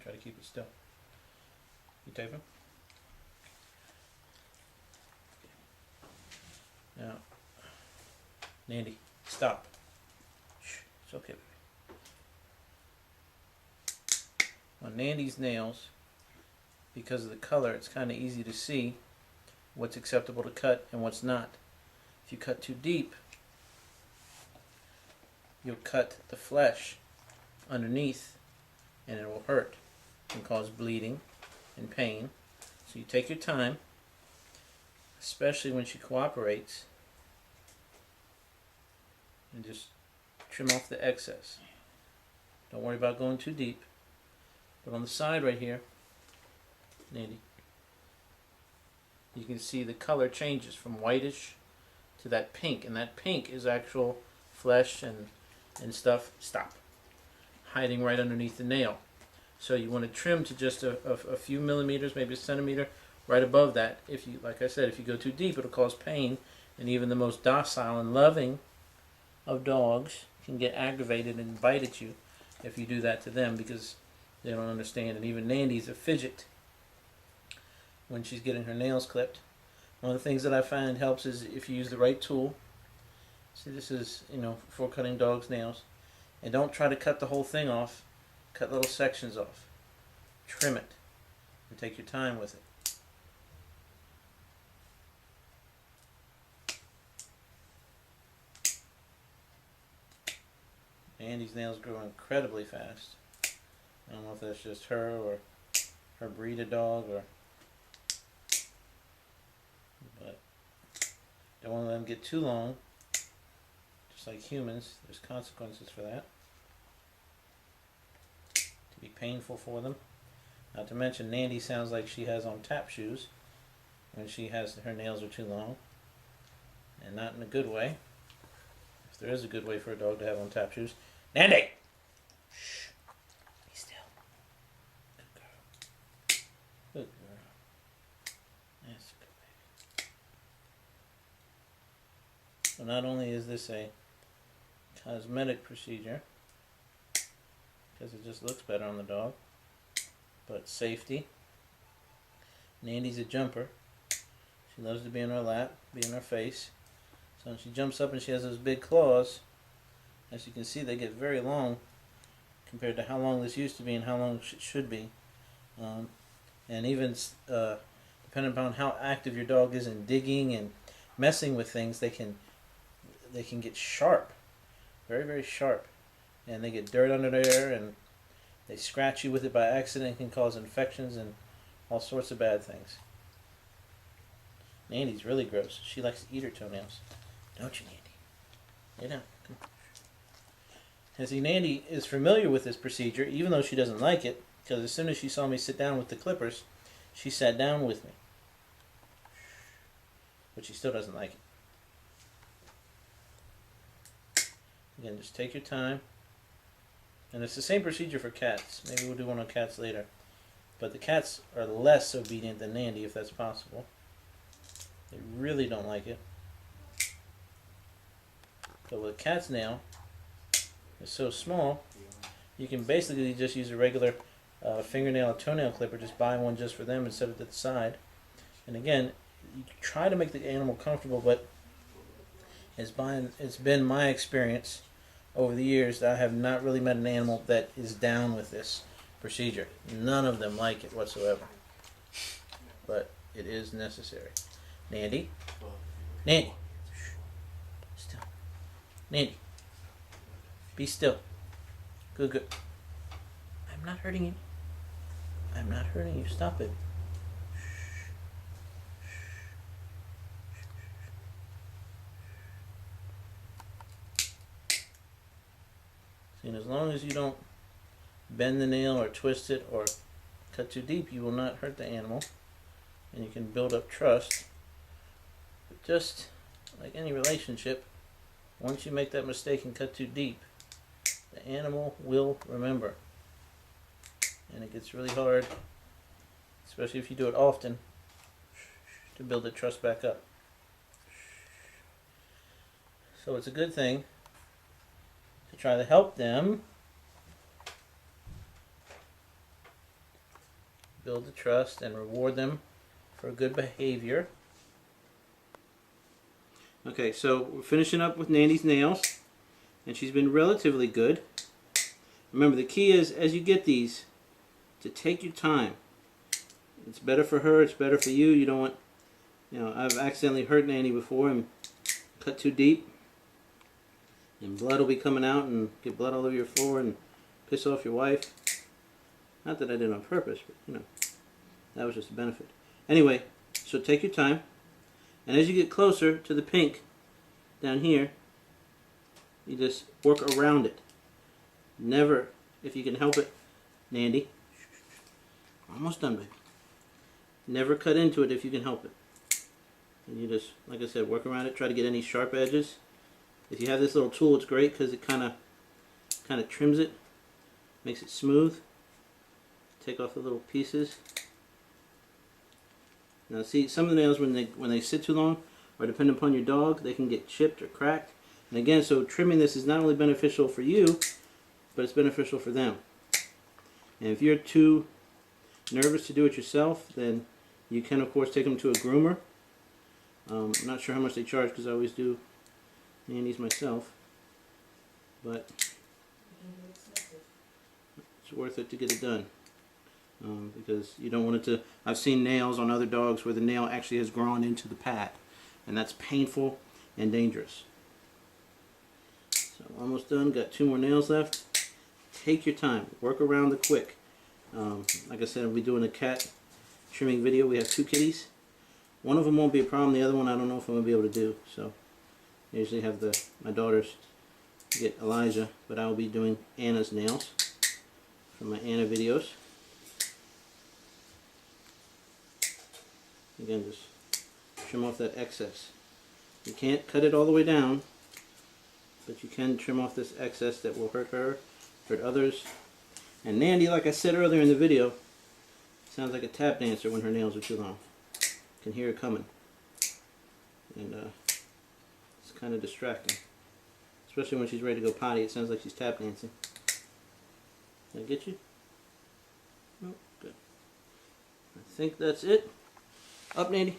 Try to keep it still. You taping? Now, Nandi, stop. Shh, it's okay, baby. On Nandi's nails, because of the color, it's kind of easy to see what's acceptable to cut and what's not. If you cut too deep, you'll cut the flesh underneath and it will hurt and cause bleeding and pain. So you take your time, especially when she cooperates, and just trim off the excess. Don't worry about going too deep. But on the side right here, Nandi, you can see the color changes from whitish to that pink, and that pink is actual flesh and stuff. Stop. Hiding right underneath the nail. So you want to trim to just a few millimeters, maybe a centimeter, right above that. If you, like I said, if you go too deep, it'll cause pain, and even the most docile and loving of dogs can get aggravated and bite at you if you do that to them, because they don't understand. And even Nandi's a fidget when she's getting her nails clipped. One of the things that I find helps is if you use the right tool. See, this is, for cutting dogs' nails. And don't try to cut the whole thing off. Cut little sections off. Trim it. And take your time with it. Nandi's nails grow incredibly fast. I don't know if that's just her or her breed of dog, but don't want to let them get too long. Just like humans, there's consequences for that. To be painful for them. Not to mention, Nandi sounds like she has on tap shoes when her nails are too long, and not in a good way. If there is a good way for a dog to have on tap shoes. Nandi! Shh. Be still. Good girl. Good girl. Yes, good baby. So not only is this a cosmetic procedure, because it just looks better on the dog, but safety. Nandi's a jumper. She loves to be in our lap, be in our face. So when she jumps up and she has those big claws, as you can see, they get very long compared to how long this used to be and how long it should be. And even depending upon how active your dog is in digging and messing with things, they can get sharp, very, very sharp. And they get dirt under there, and they scratch you with it by accident. It can cause infections and all sorts of bad things. Nandi's really gross. She likes to eat her toenails. Don't you, Nandi? Lay down. Come on. And see, Nandi is familiar with this procedure, even though she doesn't like it, because as soon as she saw me sit down with the clippers, she sat down with me. But she still doesn't like it. Again, just take your time. And it's the same procedure for cats. Maybe we'll do one on cats later. But the cats are less obedient than Nandi, if that's possible. They really don't like it. But with a cat's nail, it's so small, you can basically just use a regular fingernail or toenail clipper. Just buy one just for them and set it to the side. And again, you try to make the animal comfortable, but it's been my experience over the years that I have not really met an animal that is down with this procedure. None of them like it whatsoever. But it is necessary. Nandi? Nandi! Shh. Still. Nandi. Be still. Good, good. I'm not hurting you. I'm not hurting you. Stop it. See, and as long as you don't bend the nail or twist it or cut too deep, you will not hurt the animal. And you can build up trust. But just like any relationship, once you make that mistake and cut too deep, the animal will remember. And it gets really hard, especially if you do it often, to build the trust back up. So it's a good thing to try to help them build the trust and reward them for good behavior. Okay, so we're finishing up with Nandi's nails, and she's been relatively good. Remember, the key is, as you get these, to take your time. It's better for her, it's better for you. You don't want, I've accidentally hurt Nandi before and cut too deep, and blood will be coming out and get blood all over your floor and piss off your wife. Not that I did it on purpose, but that was just a benefit. Anyway, so take your time, and as you get closer to the pink down here, you just work around it. Never, if you can help it, Nandi, almost done, baby. Never cut into it if you can help it. And you just, like I said, work around it. Try to get any sharp edges. If you have this little tool, it's great because it kind of trims it, makes it smooth. Take off the little pieces. Now, see, some of the nails when they sit too long, or depending upon your dog, they can get chipped or cracked. And again, so trimming this is not only beneficial for you, but it's beneficial for them. And if you're too nervous to do it yourself, then you can, of course, take them to a groomer. I'm not sure how much they charge because I always do Nandi's myself, but it's worth it to get it done, because you don't want it to. I've seen nails on other dogs where the nail actually has grown into the pad, and that's painful and dangerous. So almost done. Got 2 more nails left. Take your time. Work around the quick. Like I said, I'll be doing a cat trimming video. We have 2 kitties. One of them won't be a problem. The other one I don't know if I'm going to be able to do. So I usually have my daughters get Elijah, but I will be doing Anna's nails from my Anna videos. Again, just trim off that excess. You can't cut it all the way down, but you can trim off this excess that will hurt her, hurt others. And Nandi, like I said earlier in the video, sounds like a tap dancer when her nails are too long. You can hear it coming. And it's kind of distracting. Especially when she's ready to go potty, it sounds like she's tap dancing. Did I get you? No? Good. I think that's it. Up, Nandi.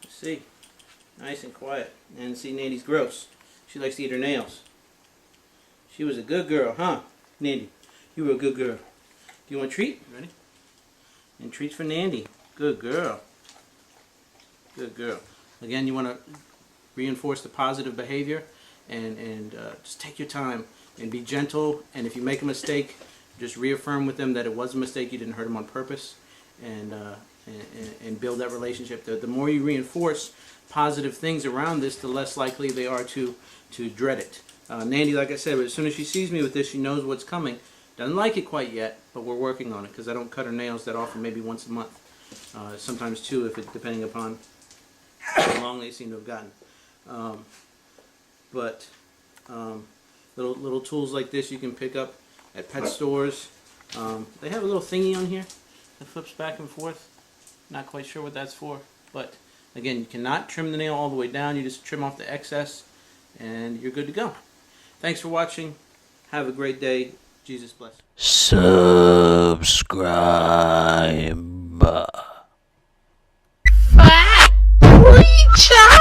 Let's see. Nice and quiet. And see, Nandi's gross. She likes to eat her nails. She was a good girl, huh? Nandi, you were a good girl. Do you want a treat? Ready? And treats for Nandi. Good girl. Good girl. Again, you want to reinforce the positive behavior and just take your time and be gentle. And if you make a mistake, just reaffirm with them that it was a mistake. You didn't hurt them on purpose, and build that relationship. The more you reinforce positive things around this, the less likely they are to dread it. Nandi, like I said, as soon as she sees me with this, she knows what's coming. Doesn't like it quite yet, but we're working on it because I don't cut her nails that often, maybe once a month. Sometimes 2, depending upon how long they seem to have gotten. Little tools like this you can pick up at pet stores. They have a little thingy on here that flips back and forth. Not quite sure what that's for, but again, you cannot trim the nail all the way down. You just trim off the excess, and you're good to go. Thanks for watching. Have a great day. Jesus bless. Subscribe. Fat preacher!